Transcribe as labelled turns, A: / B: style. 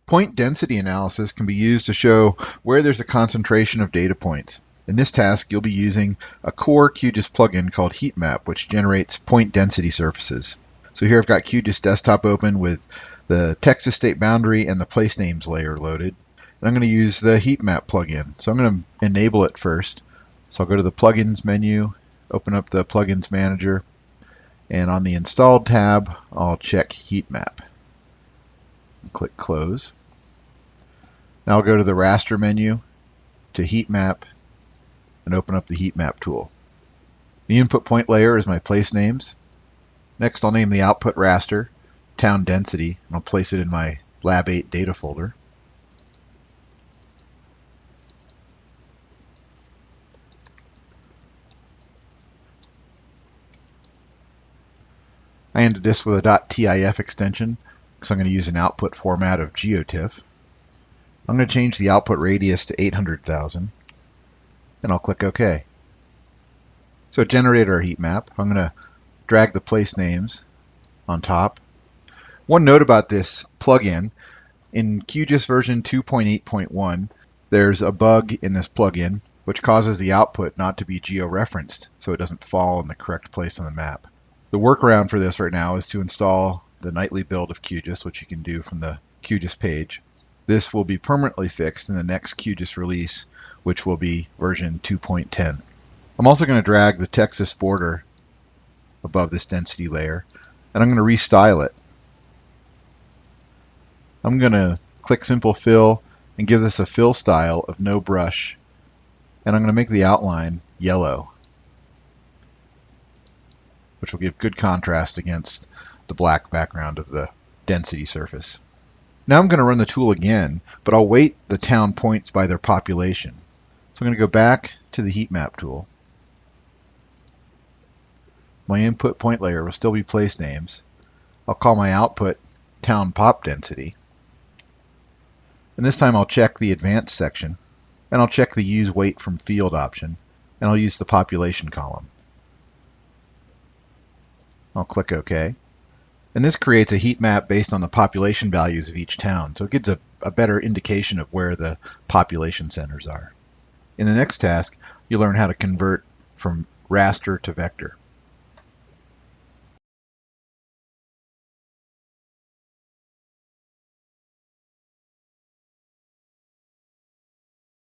A: Point density analysis can be used to show where there's a concentration of data points. In this task, you'll be using a core QGIS plugin called Heatmap, which generates point density surfaces. So here I've got QGIS Desktop open with the Texas state boundary and the place names layer loaded. And I'm going to use the Heatmap plugin. So I'm going to enable it first. So I'll go to the Plugins menu, open up the Plugins Manager, and on the Installed tab, I'll check Heatmap. Click Close. Now I'll go to the Raster menu, to Heatmap, and open up the Heatmap tool. The input point layer is my place names. Next I'll name the output raster, town density, and I'll place it in my Lab8 data folder. I ended this with a .tif extension because I'm going to use an output format of GeoTIFF. I'm going to change the output radius to 800,000, and I'll click OK. So it generated our heat map. I'm going to drag the place names on top. One note about this plugin, in QGIS version 2.8.1, there's a bug in this plugin which causes the output not to be georeferenced, so it doesn't fall in the correct place on the map. The workaround for this right now is to install the nightly build of QGIS, which you can do from the QGIS page. This will be permanently fixed in the next QGIS release, which will be version 2.10. I'm also going to drag the Texas border above this density layer, and I'm going to restyle it. I'm going to click Simple Fill and give this a fill style of no brush, and I'm going to make the outline yellow, which will give good contrast against the black background of the density surface. Now I'm going to run the tool again, but I'll weight the town points by their population. So I'm going to go back to the heat map tool. My input point layer will still be place names. I'll call my output town pop density. And this time I'll check the advanced section, and I'll check the use weight from field option, and I'll use the population column. I'll click OK. And this creates a heat map based on the population values of each town, so it gives a better indication of where the population centers are. In the next task, you'll learn how to convert from raster to vector.